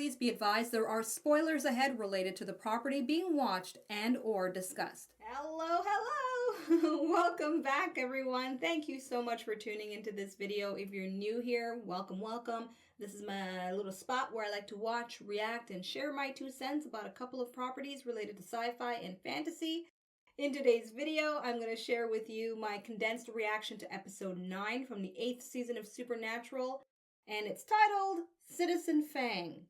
Please be advised there are spoilers ahead related to the property being watched and or discussed. Hello. Welcome back, everyone. Thank you so much for tuning into this video. If you're new here, welcome. This is my little spot where I like to watch, react, and share my 2 cents about a couple of properties related to sci-fi and fantasy. In today's video, I'm going to share with you my condensed reaction to episode 9 from the 8th season of Supernatural, and it's titled Citizen Fang.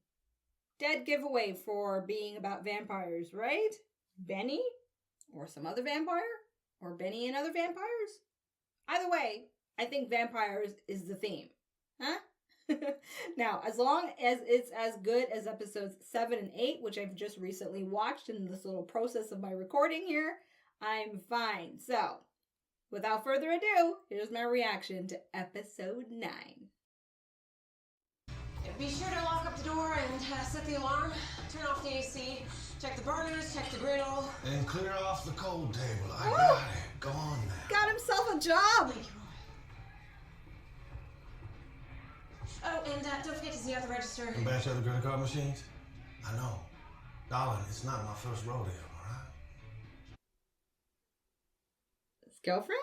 Dead giveaway for being about vampires, right? Benny? Or some other vampire? Or Benny and other vampires? Either way, I think vampires is the theme. Huh? Now, as long as it's as good as episodes 7 and 8, which I've just recently watched in this little process of my recording here, I'm fine. So, without further ado, here's my reaction to episode 9. Be sure to lock up the door and set the alarm, turn off the AC, check the burners, check the griddle. And clear off the cold table. I got it. Go on now. Got himself a job. Thank you, Roy. Oh, and don't forget to see out the register. And bash other credit card machines? I know. Darling, it's not my first rodeo, all right? His girlfriend?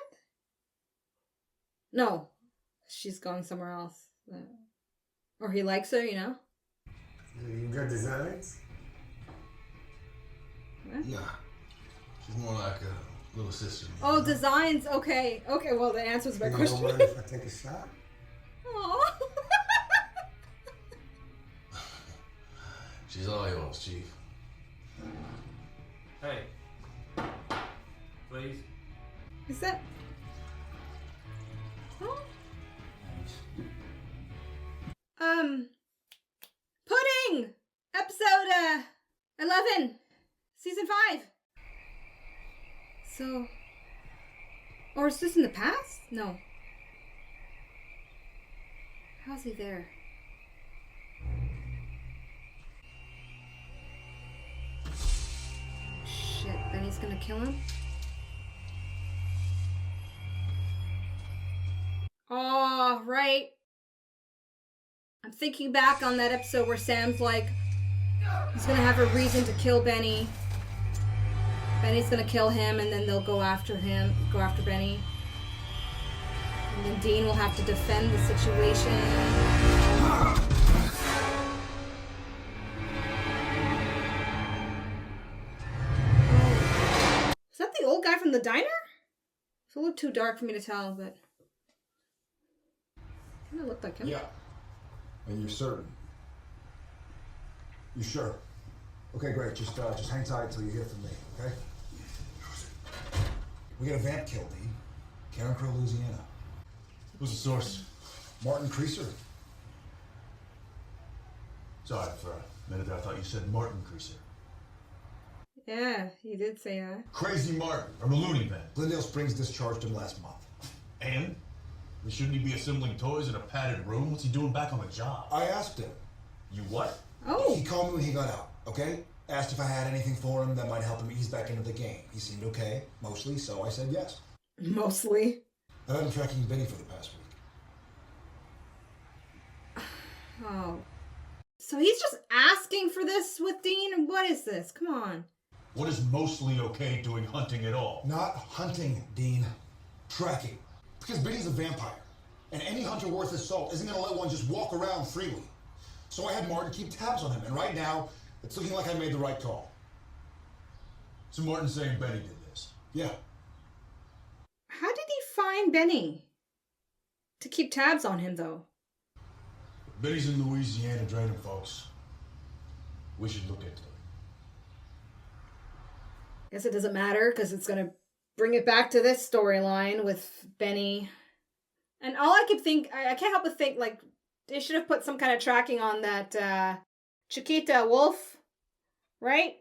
No. She's going somewhere else. Or he likes her, you know? You got designs? What? Nah. She's more like a little sister. Oh, designs. Okay. Okay, well, the answer's my question. You don't mind if I take a shot? Aww. She's all yours, Chief. Hey. Please. Is that... Huh? Pudding! Episode, 11. Season 5. So... Or is this in the past? No. How's he there? Shit, Benny's gonna kill him? Oh, right. I'm thinking back on that episode where Sam's like, he's gonna have a reason to kill Benny. Benny's gonna kill him, and then they'll go after Benny. And then Dean will have to defend the situation. Oh. Is that the old guy from the diner? It's a little too dark for me to tell, but... Kinda looked like him. Yeah. And you're certain? You sure? Okay, great. Just hang tight until you hear from me, okay? We got a vamp kill, Dean. Karen Crow, Louisiana. Who's the source? Martin Creaser. Sorry, for a minute there I thought you said Martin Creaser. Yeah, he did say that. Crazy Martin, from the loony bin. Glendale Springs discharged him last month. And? Shouldn't he be assembling toys in a padded room? What's he doing back on the job? I asked him. You what? Oh! He called me when he got out, okay? Asked if I had anything for him that might help him ease back into the game. He seemed okay, mostly, so I said yes. Mostly? I've been tracking Benny for the past week. Oh. So he's just asking for this with Dean? What is this? Come on. What is mostly okay doing hunting at all? Not hunting, Dean. Tracking. Because Benny's a vampire, and any hunter worth his salt isn't going to let one just walk around freely. So I had Martin keep tabs on him, and right now, it's looking like I made the right call. So Martin's saying Benny did this? Yeah. How did he find Benny? To keep tabs on him, though. Benny's in Louisiana draining folks. We should look into it. Guess it doesn't matter, because it's going to bring it back to this storyline with Benny. And all I could think, I can't help but think, like, they should have put some kind of tracking on that Chiquita wolf, right?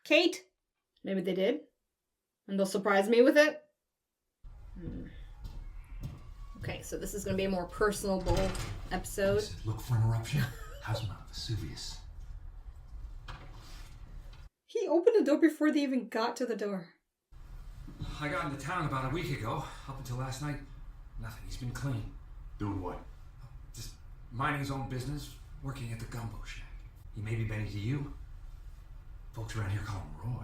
Kate? Maybe they did. And they'll surprise me with it. Okay, so this is going to be a more personable episode. Look for an eruption. How's Mount Vesuvius? He opened the door before they even got to the door. I got into town about a week ago. Up until last night, nothing. He's been clean. Doing what? Just minding his own business, working at the gumbo shack. He may be Benny to you. Folks around here call him Roy.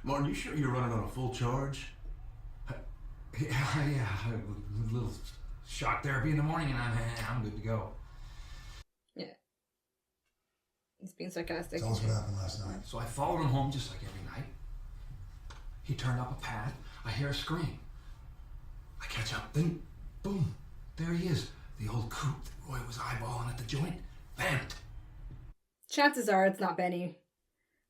Martin, you sure you're running on a full charge? Yeah, a little shock therapy in the morning and I'm good to go. Yeah. He's being sarcastic. Tell us what happened last night. So I followed him home just like every night. He turned up a path. I hear a scream. I catch up. Then, boom, there he is. The old coot that Roy was eyeballing at the joint. Vamped. Chances are it's not Benny.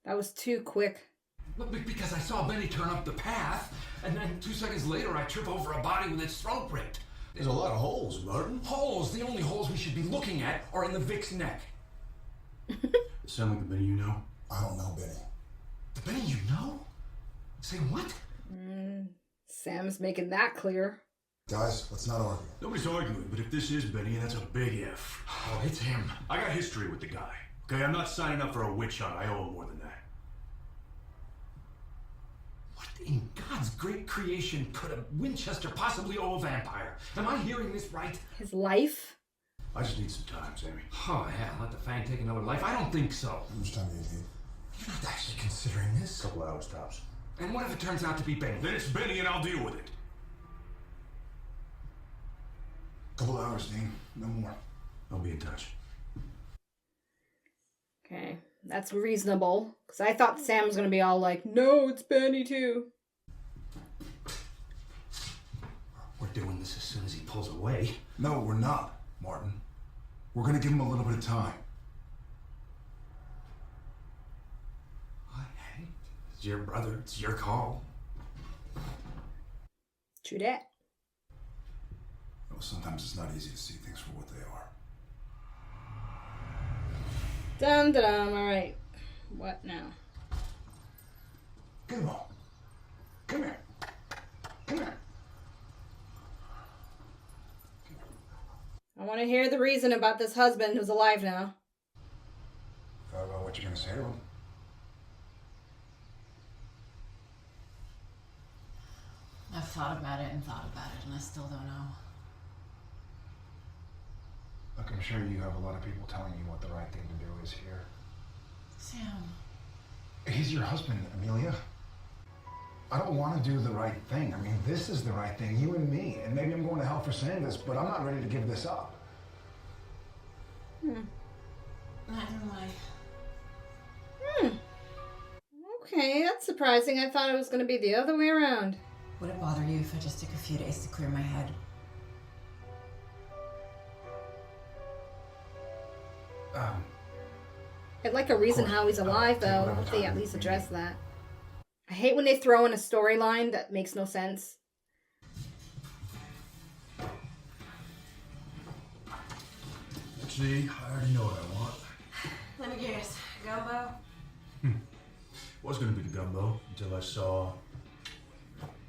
That was too quick. Look, because I saw Benny turn up the path, and then 2 seconds later I trip over a body with its throat ripped. There's a lot of holes, Martin. Holes? The only holes we should be looking at are in the Vic's neck. Sound like the Benny you know? I don't know Benny. The Benny you know? Say what? Sam's making that clear. Guys, let's not argue. Nobody's arguing, but if this is Benny, that's a big F. Oh, it's him. I got history with the guy. Okay, I'm not signing up for a witch hunt. I owe him more than that. What in God's great creation could a Winchester possibly owe a vampire? Am I hearing this right? His life? I just need some time, Sammy. Oh, hell, let the Fang take another life? I don't think so. How much time do you need? You're not actually considering this. A couple hours tops. And what if it turns out to be Benny? Then it's Benny and I'll deal with it. Couple hours, Dean. No more. I'll be in touch. Okay, that's reasonable. Because I thought Sam was going to be all like, no, it's Benny too. We're doing this as soon as he pulls away. No, we're not, Martin. We're gonna give him a little bit of time. Hey, it's your brother. It's your call. True that. Well, sometimes it's not easy to see things for what they are. Dum da dum. All right. What now? Come on. Come here. Come here. I want to hear the reason about this husband who's alive now. Thought about what you're gonna say to him. I've thought about it, and I still don't know. Look, I'm sure you have a lot of people telling you what the right thing to do is here. Sam. He's your husband, Amelia. I don't want to do the right thing. I mean, this is the right thing, you and me. And maybe I'm going to hell for saying this, but I'm not ready to give this up. Neither am I. Okay, that's surprising. I thought it was going to be the other way around. Would it bother you if I just took a few days to clear my head? I'd like a reason course. how he's alive, though. Whatever If they time at least you address need. that. I hate when they throw in a storyline that makes no sense. See, I already know what I want. Let me guess. Gumbo? Was gonna be the gumbo until I saw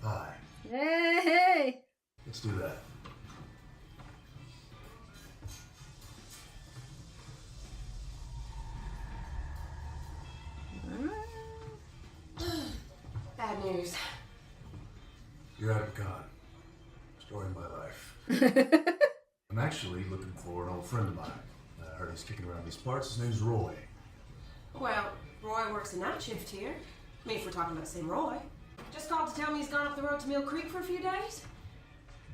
pie. Hey! Let's do that. Bad news. You're out of God. Story of my life. I'm actually looking for an old friend of mine. I heard he's kicking around these parts. His name's Roy. Well, Roy works a night shift here. I mean, if we're talking about the same Roy. Just called to tell me he's gone up the road to Mill Creek for a few days.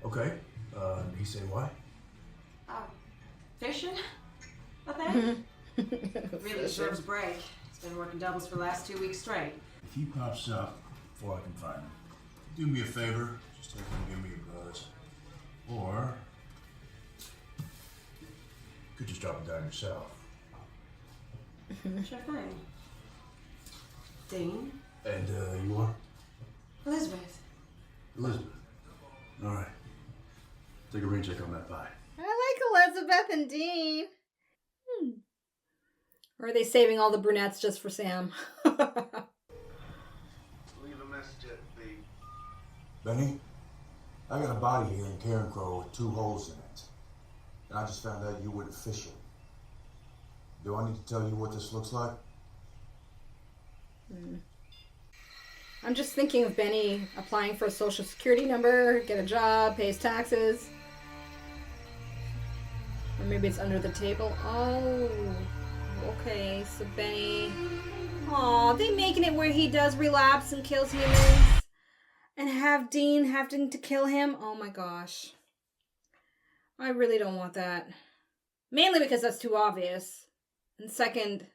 Okay. Did he say why? Fishing, I think. Really deserves a break. He's been working doubles for the last 2 weeks straight. If he pops up before I can find him, do me a favor. Just tell him to give me a buzz. Or you could just drop it down yourself. Sure thing. Dean? And you are? Elizabeth. Elizabeth. All right. Take a rain check on that pie. I like Elizabeth and Dean. Or are they saving all the brunettes just for Sam? Leave a message at the... Benny, I got a body here in Karen Crow with 2 holes in it. And I just found out you went fishing. Do I need to tell you what this looks like? I'm just thinking of Benny applying for a social security number, get a job, pay his taxes. Or maybe it's under the table. Oh, okay. So Benny. Aw, they making it where he does relapse and kills humans, and have Dean having to kill him. Oh my gosh. I really don't want that. Mainly because that's too obvious. And second,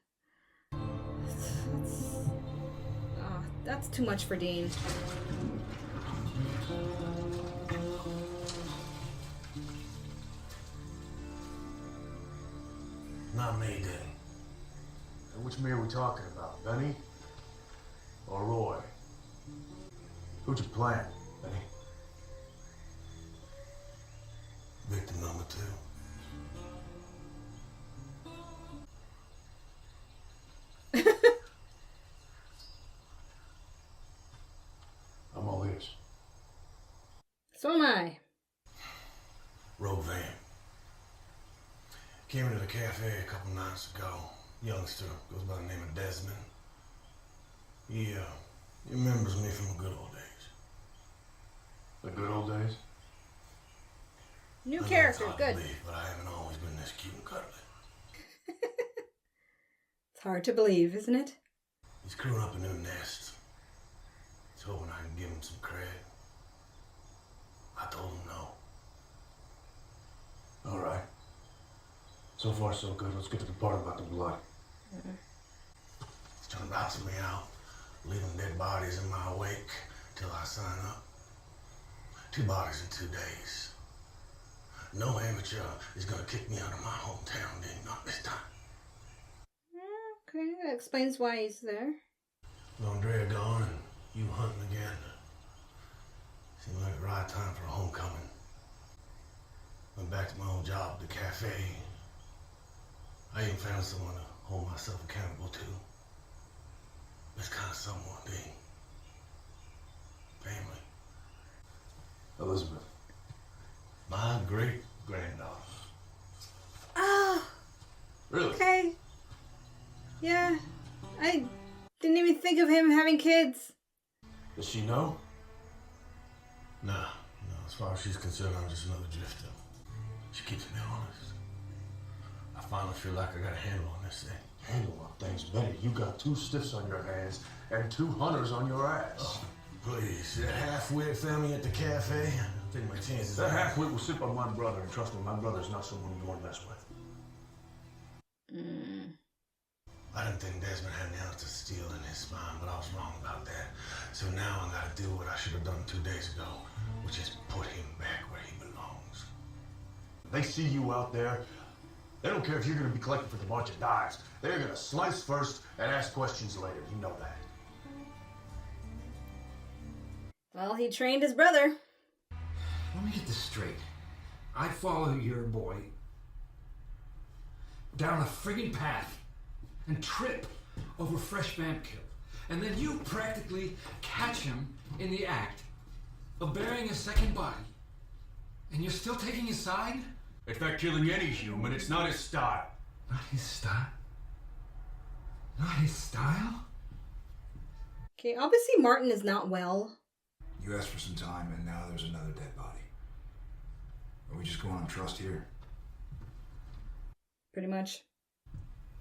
that's too much for Dean. Not me, Danny. And which me are we talking about, Benny or Roy? Who'd you plant, Benny? Victim number 2. I'm all ears. So am I. Rogue van. Came into the cafe a couple nights ago. Youngster, goes by the name of Desmond. He remembers me from the good old days. The good old days? New I know character, it's hard to good. believe, but I haven't always been this cute and cuddly. It's hard to believe, isn't it? He's crewing up a new nest. He's hoping I can give him some credit. I told him no. All right. So far, so good. Let's get to the part about the blood. He's trying to bounce me out, leaving dead bodies in my wake till I sign up. 2 bodies in 2 days. No amateur is gonna kick me out of my hometown, Dean, not this time. Okay, that explains why he's there. With Andrea gone and you hunting again. Seemed like the right time for a homecoming. Went back to my old job at the cafe. I even found someone to hold myself accountable to. This kind of someone, Dean. Family. Elizabeth. My great-granddaughter. Oh, Really? okay. Yeah, I didn't even think of him having kids. Does she know? Nah, no, as far as she's concerned, I'm just another drifter. She keeps me honest. I finally feel like I got a handle on this thing. Handle on things, Betty. You got 2 stiffs on your hands and 2 hunters on your ass. Oh, please, that half-wit found me at the cafe. I think my chances. That half-wit will sit by my brother, and trust me, my brother's not someone you want to mess with. I didn't think Desmond had an ounce of steel in his spine, but I was wrong about that. So now I gotta do what I should have done 2 days ago, which is put him back where he belongs. They see you out there. They don't care if you're gonna be collecting for the bunch of dives. They're gonna slice first and ask questions later. You know that. Well, he trained his brother. Let me get this straight. I follow your boy down a friggin' path and trip over fresh vamp kill. And then you practically catch him in the act of burying a second body. And you're still taking his side? In fact, killing any human, it's not his style. Not his style? Not his style? Okay, obviously Martin is not well. You asked for some time, and now there's another dead body. Are we just going on trust here? Pretty much.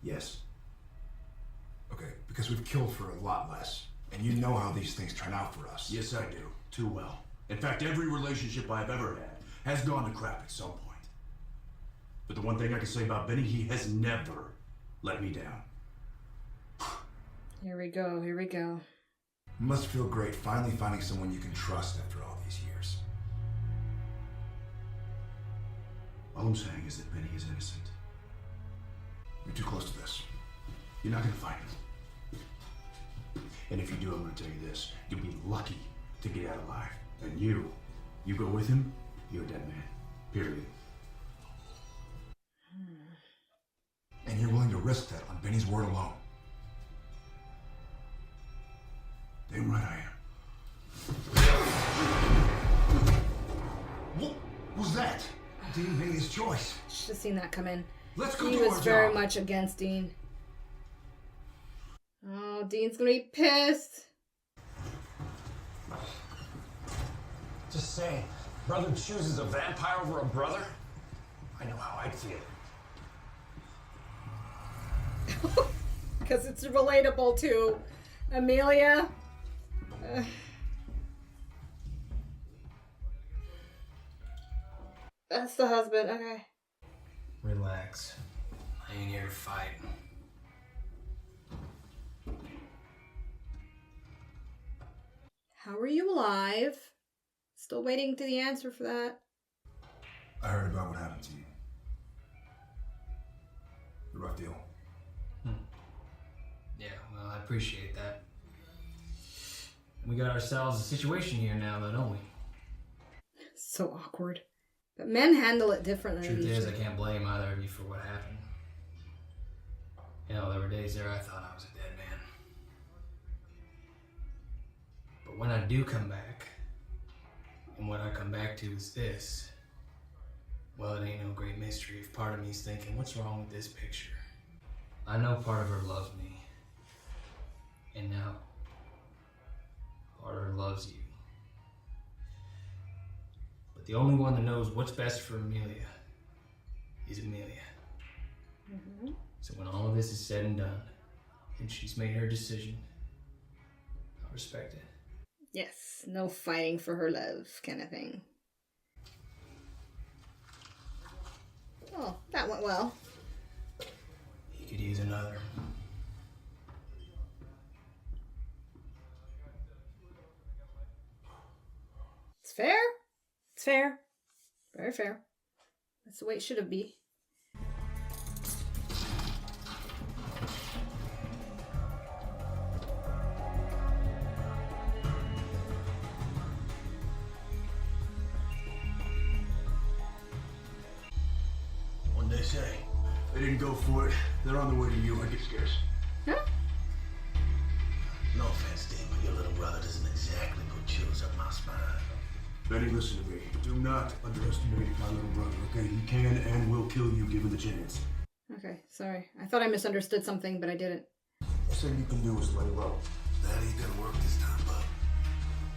Yes. Okay, because we've killed for a lot less. And you know how these things turn out for us. Yes, I do. Too well. In fact, every relationship I've ever had has gone to crap at some point. But the one thing I can say about Benny, he has never let me down. Here we go, here we go. You must feel great finally finding someone you can trust after all these years. All I'm saying is that Benny is innocent. You're too close to this. You're not gonna find him. And if you do, I'm gonna tell you this. You'll be lucky to get out alive. And you go with him, you're a dead man. Period. And you're willing to risk that on Benny's word alone. Damn right I am. What was that? Dean made his choice. Should have seen that come in. Let's go He do was our very job. much against Dean. Oh, Dean's gonna be pissed. Just saying, brother chooses a vampire over a brother? I know how I'd feel. Because it's relatable to Amelia. That's the husband, okay. Relax. I ain't here to fight. How are you alive? Still waiting to the answer for that. I heard about what happened to you. A rough deal. Yeah, well, I appreciate that. We got ourselves a situation here now, though, don't we? So awkward. But men handle it differently. Truth is, I can't blame either of you for what happened. You know, there were days there I thought I was a dead man. But when I do come back, and what I come back to is this, well, it ain't no great mystery if part of me's thinking, what's wrong with this picture? I know part of her loves me. And now, part of her loves you. But the only one that knows what's best for Amelia is Amelia. Mm-hmm. So when all of this is said and done, and she's made her decision, I respect it. Yes, no fighting for her love kind of thing. Oh, that went well. He could use another. It's fair. It's fair. Very fair. That's the way it should have been. What'd they say? They didn't go for it. They're on the way to you. I get scared. Huh? No offense, Dean, but your little brother doesn't exactly put chills up my spine. Benny, listen to me. Do not underestimate my little brother, okay? He can and will kill you given the chance. Okay, sorry. I thought I misunderstood something, but I didn't. All you can do is lay low. That ain't gonna work this time, bub.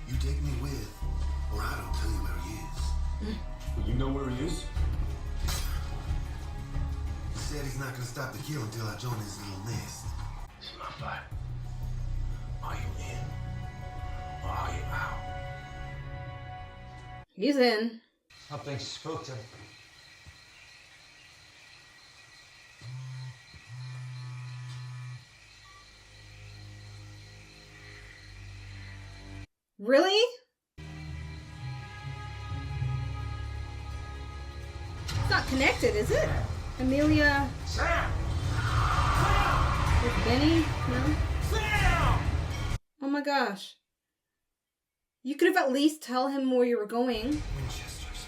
You take me with, or I don't tell you where he is. Well, you know where he is? He said he's not gonna stop the kill until I join his little nest. This is my fight. Are you in? Or are you out? He's in. I think she spoke to him. Really? It's not connected, is it? Amelia with Benny? No? Oh my gosh. You could have at least tell him where you were going. Winchester's.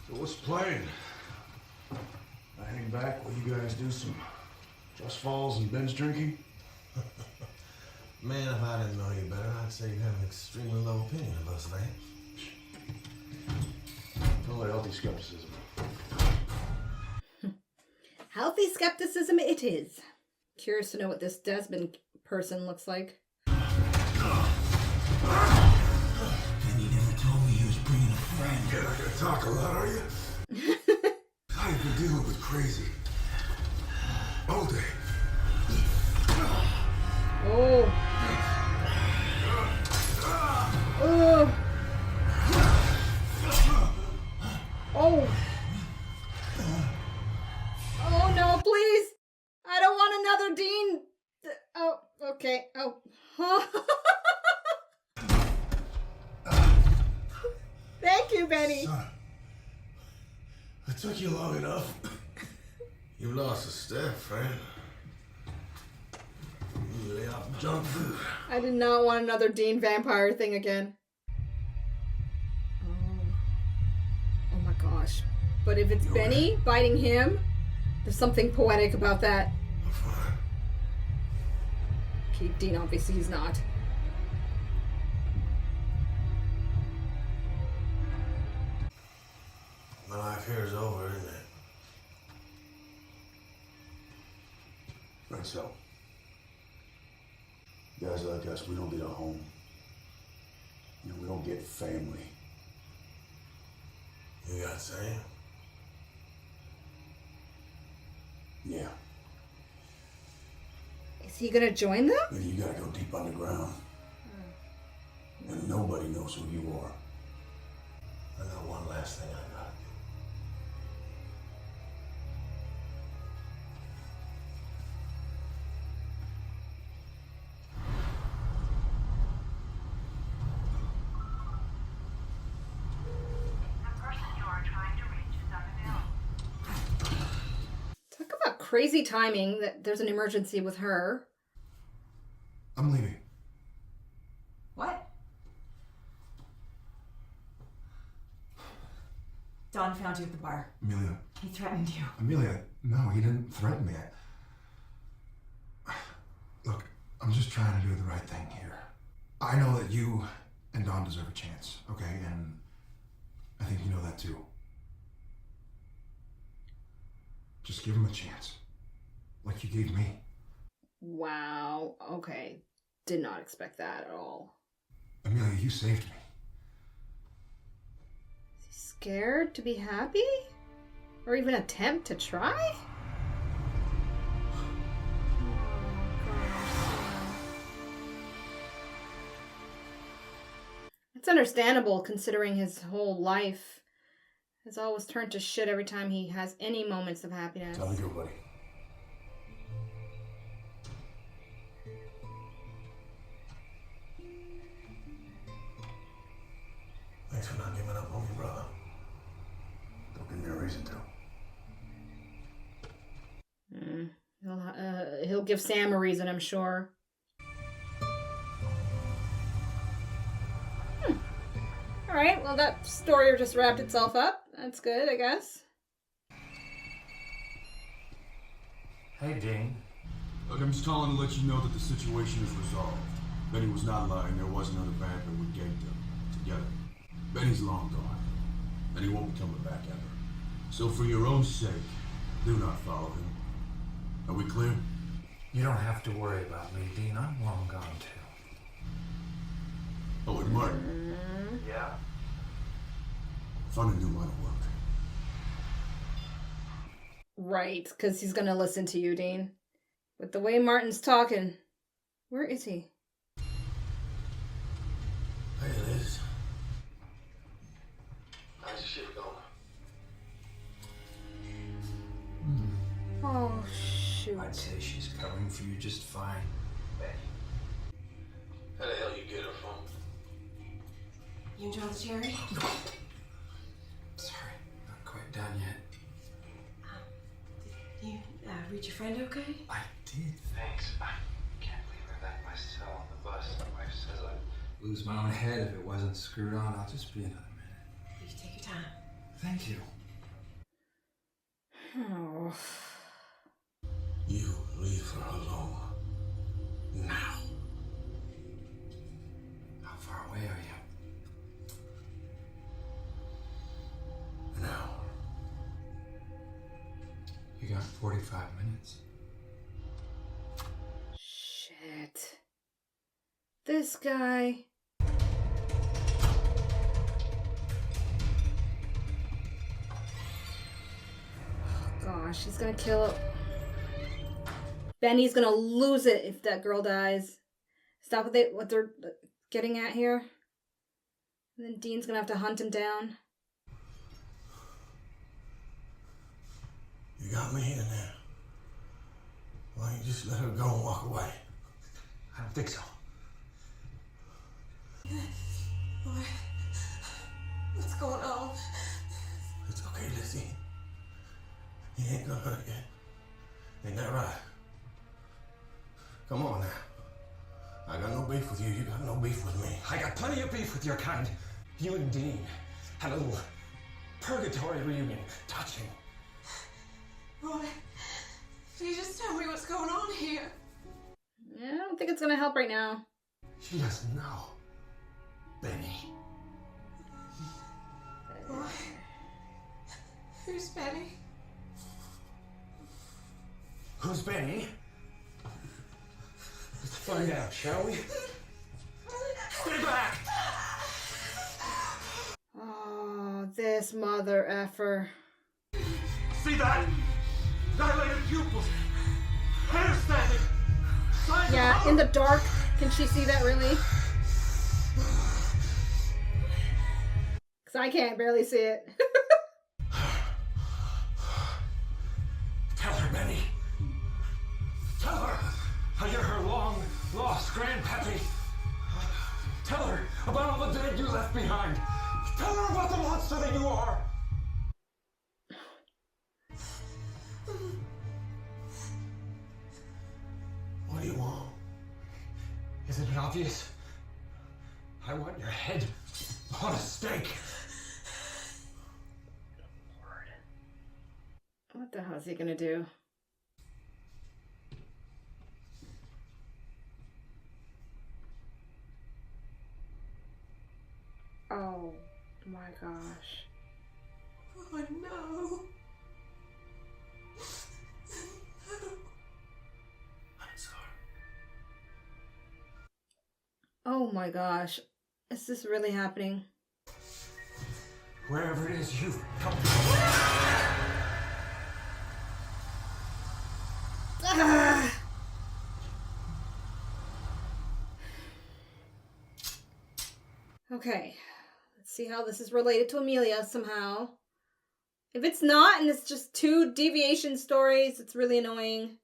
So what's the plan? I hang back while you guys do some Just Falls and binge drinking? Man, if I didn't know you better, I'd say you have an extremely low opinion of us, man. Call it healthy skepticism. Healthy skepticism it is. Curious to know what this Desmond person looks like. And he never told me he was bringing a friend. You're not gonna talk a lot, are you? I've been dealing with crazy all day. Oh. Oh. Oh. Oh no, please. I don't want another Dean. Oh, okay. Oh. Thank you, Benny. Son, it took you long enough. You lost a step, friend. You lay off junk food. I did not want another Dean vampire thing again. Oh my gosh. But if it's Benny biting him, there's something poetic about that. I'm fine. Okay, Dean, obviously he's not. My life here is over, isn't it? Right, so. Guys like us, we don't get a home. You know, we don't get family. You got Sam? Yeah. Is he gonna join them? But you gotta go deep underground. And nobody knows who you are. I know one last thing I gotta do. Talk about crazy timing that there's an emergency with her. I'm leaving. What? Don found you at the bar. Amelia. He threatened you. Amelia, no, he didn't threaten me. Look, I'm just trying to do the right thing here. I know that you and Don deserve a chance, okay? And I think you know that too. Just give him a chance. Like you gave me. Wow. Okay. Did not expect that at all. Amelia, you saved me. Is he scared to be happy? Or even attempt to try? It's understandable considering his whole life has always turned to shit every time he has any moments of happiness. Time to go, buddy. Thanks for not giving up on me, brother. Don't give me a reason to. He'll give Sam a reason, I'm sure. Alright, well that story just wrapped itself up. That's good, I guess. Hey, Dean. Look, I'm just calling to let you know that the situation is resolved. Benny was not lying. There was another vampire we gagged them together. Benny's long gone, and he won't be coming back ever. So for your own sake, do not follow him. Are we clear? You don't have to worry about me, Dean. I'm long gone, too. Oh, and Martin. Yeah? Find a new line of work. Right, because he's gonna listen to you, Dean. But the way Martin's talking, where is he? Hey, Liz. How's your ship going? Oh, shoot. I'd say she's covering for you just fine. How the hell you get her from? You enjoy the cherry? Sorry, not quite done yet. Did you reach your friend okay? I did. Thanks. I can't believe I left my cell on the bus. My wife says I'd Lose my own head if it wasn't screwed on. I'll just be another minute. You take your time. Thank you. Oh. You leave her alone. Now. How far away are you? An hour. You got 45 minutes. Shit. This guy. Gosh, he's gonna kill it. Benny's gonna lose it if that girl dies. Is that what they're getting at here? And then Dean's gonna have to hunt him down. You got me in there. Why don't you just let her go and walk away? I don't think so. Boy, what's going on? It's okay, Lizzie. He ain't gonna hurt you. Ain't that right? Come on now. I got no beef with you. You got no beef with me. I got plenty of beef with your kind. You and Dean had a little purgatory reunion. Touching. Roy, please just tell me what's going on here. Yeah, I don't think it's gonna help right now. She doesn't know. Benny. Roy, who's Benny? Who's Benny? Let's find out, shall we? Stay back! Oh, this mother effer. See that? Dilated pupils. Hair standing. Size Yeah, in the dark. Can she see that really? Because I can't barely see it. Tell her, Benny. Tell her how you're her long-lost grandpappy. Tell her about all the dead you left behind. Tell her about the monster that you are. What do you want? Isn't it obvious? I want your head on a stake. What the hell is he gonna do? Oh my gosh. Oh no. I'm sorry. Oh my gosh. Is this really happening? Wherever it is you've come from. Ah! Okay. Let's see how this is related to Amelia somehow. If it's not, and it's just two deviation stories, it's really annoying.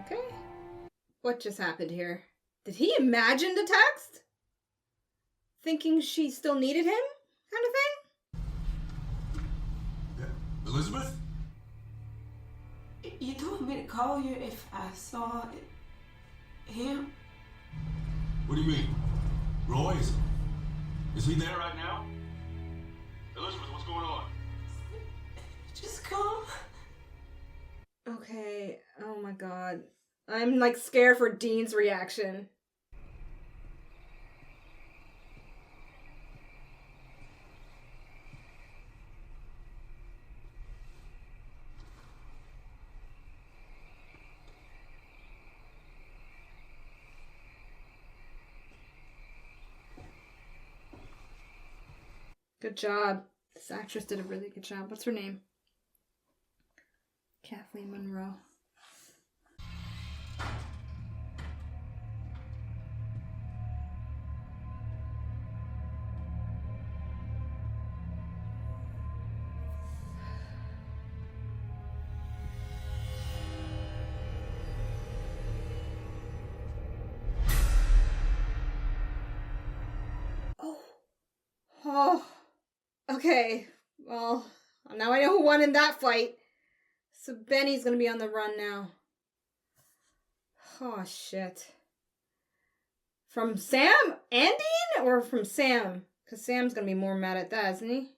Okay. What just happened here? Did he imagine the text? Thinking she still needed him? Kind of thing? Yeah. Elizabeth? You told me to call you if I saw him. What do you mean? Roy, is he there right now? Elizabeth, what's going on? Just come. Okay. Oh my god. I'm like scared for Dean's reaction. Good job. This actress did a really good job. What's her name? Kathleen Monroe. Oh, okay. Well, now I know who won in that fight. So Benny's gonna be on the run now. Oh, shit. From Sam and Dean? Or from Sam? Because Sam's gonna be more mad at that, isn't he?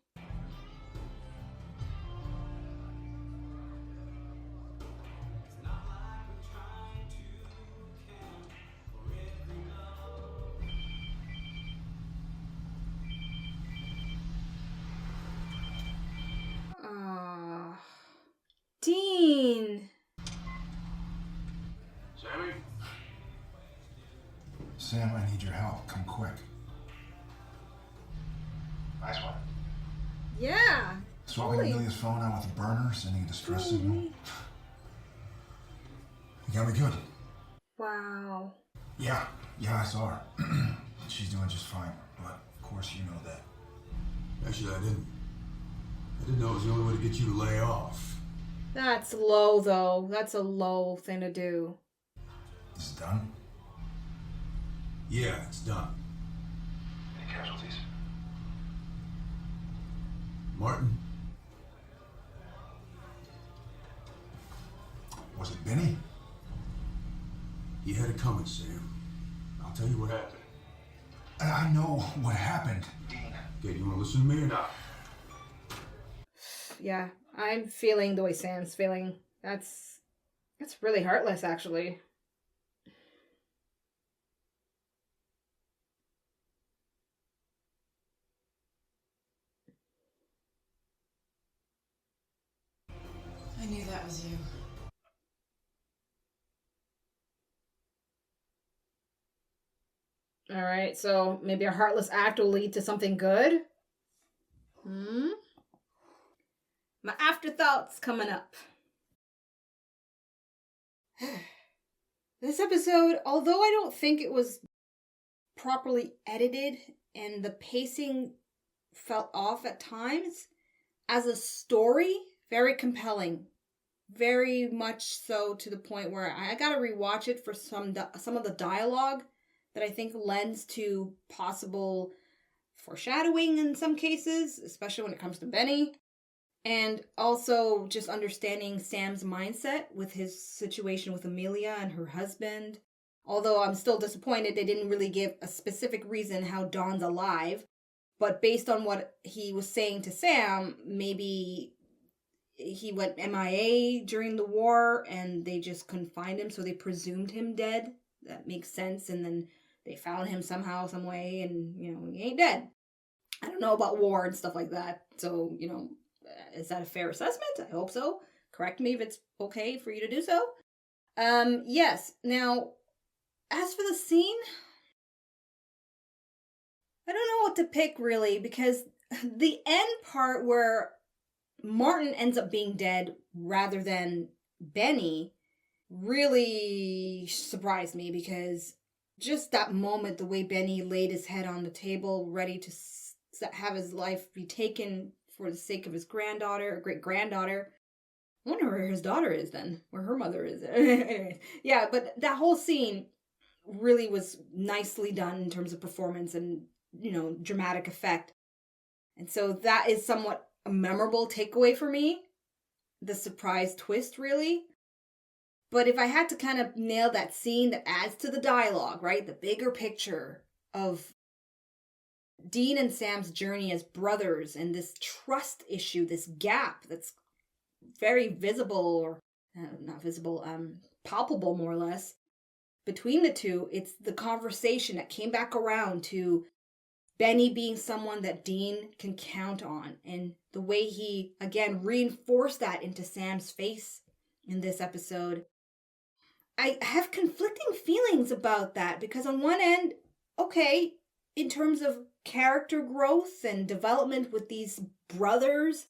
Dean! Sammy? Sam, I need your help. Come quick. Nice one. Yeah! Swapping Holy- Amelia's phone out with a burner, sending a distress signal. You got me good. Wow. Yeah, I saw her. She's doing just fine, but of course you know that. Actually, I didn't. I didn't know it was the only way to get you to lay off. That's low, though. That's a low thing to do. This is done? Yeah, it's done. Any casualties? Martin? Was it Benny? You had it coming, Sam. I'll tell you what happened. I know what happened. Okay, you want to listen to me or not? Yeah, I'm feeling the way Sam's feeling. That's really heartless, actually. that was you. All right, so maybe a heartless act will lead to something good? My afterthoughts coming up. This episode, although I don't think it was properly edited and the pacing felt off at times, as a story, very compelling. Very much so, to the point where I gotta rewatch it for some of the dialogue that I think lends to possible foreshadowing in some cases, especially when it comes to Benny. And also just understanding Sam's mindset with his situation with Amelia and her husband. Although I'm still disappointed they didn't really give a specific reason how Dawn's alive. But based on what he was saying to Sam, maybe he went MIA during the war and they just couldn't find him, so they presumed him dead. That makes sense. And then they found him somehow, some way, and, he ain't dead. I don't know about war and stuff like that. So, is that a fair assessment? I hope so. Correct me if it's okay for you to do so. Yes. Now, as for the scene, I don't know what to pick, really, because the end part where Martin ends up being dead rather than Benny really surprised me, because just that moment, the way Benny laid his head on the table, ready to have his life be taken for the sake of his granddaughter, or great-granddaughter. I wonder where his daughter is then, where her mother is. Yeah, but that whole scene really was nicely done in terms of performance and, dramatic effect. And so that is somewhat a memorable takeaway for me. The surprise twist, really. But if I had to kind of nail that scene that adds to the dialogue, right? The bigger picture of Dean and Sam's journey as brothers and this trust issue, this gap that's very visible, or not visible, palpable more or less, between the two. It's the conversation that came back around to Benny being someone that Dean can count on, and the way he, again, reinforced that into Sam's face in this episode. I have conflicting feelings about that, because on one end, okay, in terms of character growth and development with these brothers,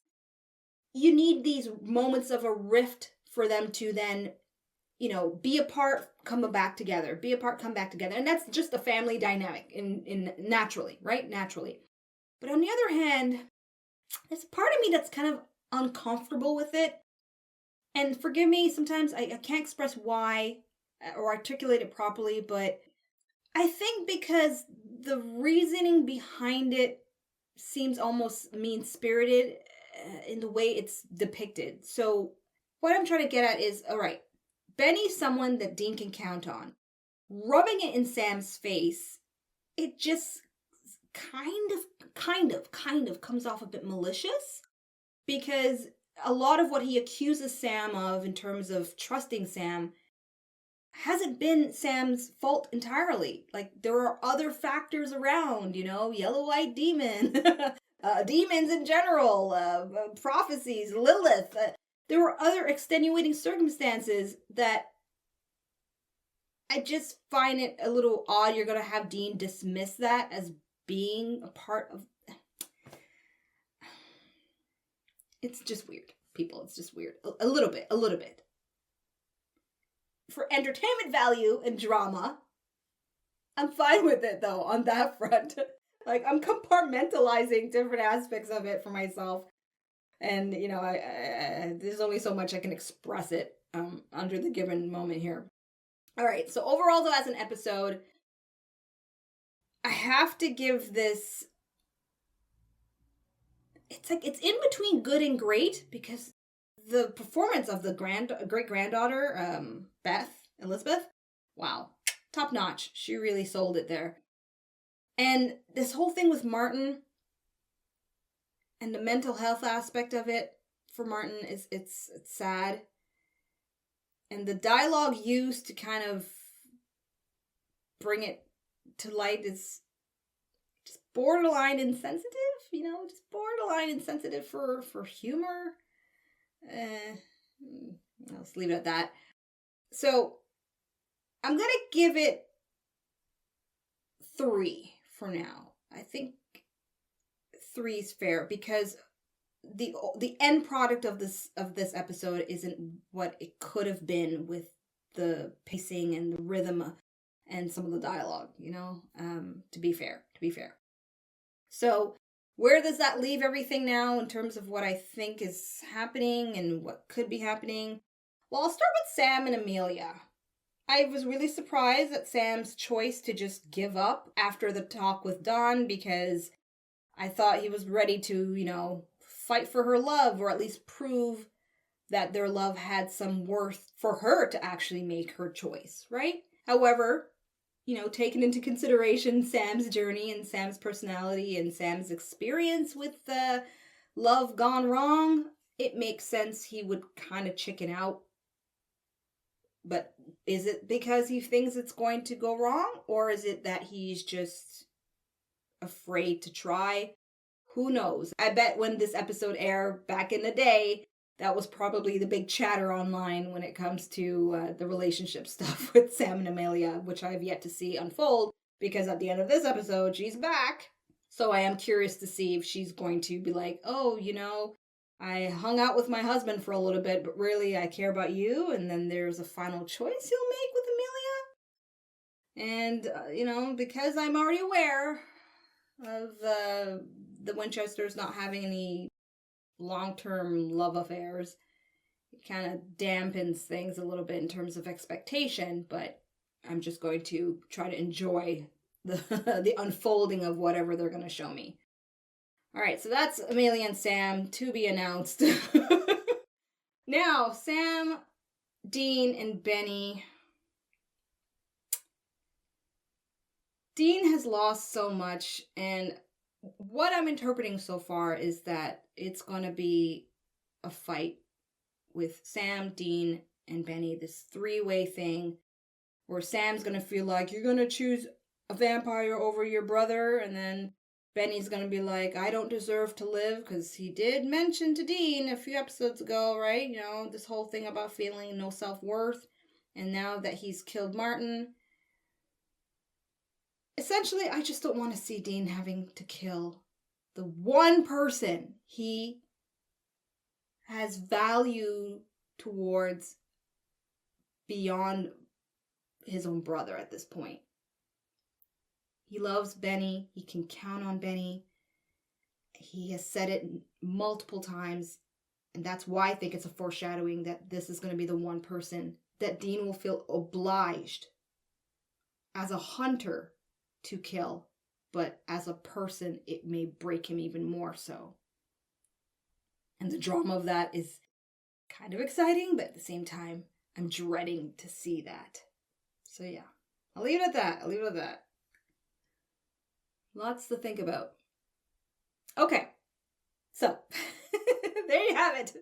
you need these moments of a rift for them to then, be apart, come back together, be apart, come back together. And that's just a family dynamic in naturally, right? Naturally. But on the other hand, there's a part of me that's kind of uncomfortable with it. And forgive me, sometimes I can't express why or articulate it properly, but I think because the reasoning behind it seems almost mean-spirited in the way it's depicted. So what I'm trying to get at is, all right, Benny's someone that Dean can count on. Rubbing it in Sam's face, it just kind of comes off a bit malicious, because a lot of what he accuses Sam of in terms of trusting Sam hasn't been Sam's fault entirely. Like, there are other factors around, yellow-eyed demon, demons in general, prophecies, Lilith. There were other extenuating circumstances that I just find it a little odd. You're going to have Dean dismiss that as being a part of... It's just weird, people. It's just weird. A little bit. For entertainment value and drama, I'm fine with it, though, on that front. Like, I'm compartmentalizing different aspects of it for myself. And, there's only so much I can express it under the given moment here. All right, so overall, though, as an episode, I have to give this... It's in between good and great, because the performance of the great-granddaughter, Elizabeth, wow, top notch. She really sold it there. And this whole thing with Martin and the mental health aspect of it for Martin it's sad. And the dialogue used to kind of bring it to light is just borderline insensitive, just borderline insensitive for humor. Let's leave it at that. So I'm going to give it 3 for now. I think 3 is fair because the end product of this episode isn't what it could have been with the pacing and the rhythm and some of the dialogue, to be fair. So where does that leave everything now in terms of what I think is happening and what could be happening? Well, I'll start with Sam and Amelia. I was really surprised at Sam's choice to just give up after the talk with Dawn because I thought he was ready to, fight for her love or at least prove that their love had some worth for her to actually make her choice, right? However, taking into consideration Sam's journey and Sam's personality and Sam's experience with the love gone wrong, it makes sense he would kind of chicken out. But is it because he thinks it's going to go wrong? Or is it that he's just afraid to try? Who knows? I bet when this episode aired back in the day, that was probably the big chatter online when it comes to the relationship stuff with Sam and Amelia, which I have yet to see unfold, because at the end of this episode, she's back. So I am curious to see if she's going to be like, oh, I hung out with my husband for a little bit, but really I care about you. And then there's a final choice he'll make with Amelia. And, because I'm already aware of the Winchesters not having any long-term love affairs, it kind of dampens things a little bit in terms of expectation, but I'm just going to try to enjoy the unfolding of whatever they're going to show me. All right, so that's Amelia and Sam, to be announced. Now, Sam, Dean, and Benny. Dean has lost so much, and what I'm interpreting so far is that it's going to be a fight with Sam, Dean, and Benny, this 3-way thing where Sam's going to feel like you're going to choose a vampire over your brother, and then Benny's going to be like, I don't deserve to live, because he did mention to Dean a few episodes ago, right? This whole thing about feeling no self-worth, and now that he's killed Martin. Essentially, I just don't want to see Dean having to kill the one person he has value towards beyond his own brother at this point. He loves Benny. He can count on Benny. He has said it multiple times, and that's why I think it's a foreshadowing that this is going to be the one person that Dean will feel obliged as a hunter to kill, but as a person, it may break him even more so. And the drama of that is kind of exciting, but at the same time, I'm dreading to see that. So yeah, I'll leave it at that. Lots to think about. Okay, so there you have it.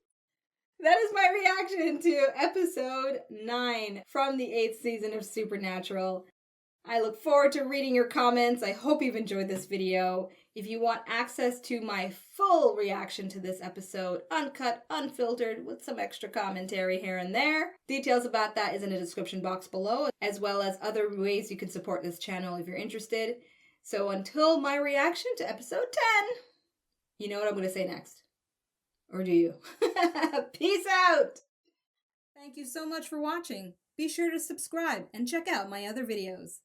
That is my reaction to episode 9 from the 8th season of Supernatural. I look forward to reading your comments. I hope you've enjoyed this video. If you want access to my full reaction to this episode, uncut, unfiltered, with some extra commentary here and there, details about that is in the description box below, as well as other ways you can support this channel if you're interested. So until my reaction to episode 10, you know what I'm going to say next. Or do you? Peace out! Thank you so much for watching. Be sure to subscribe and check out my other videos.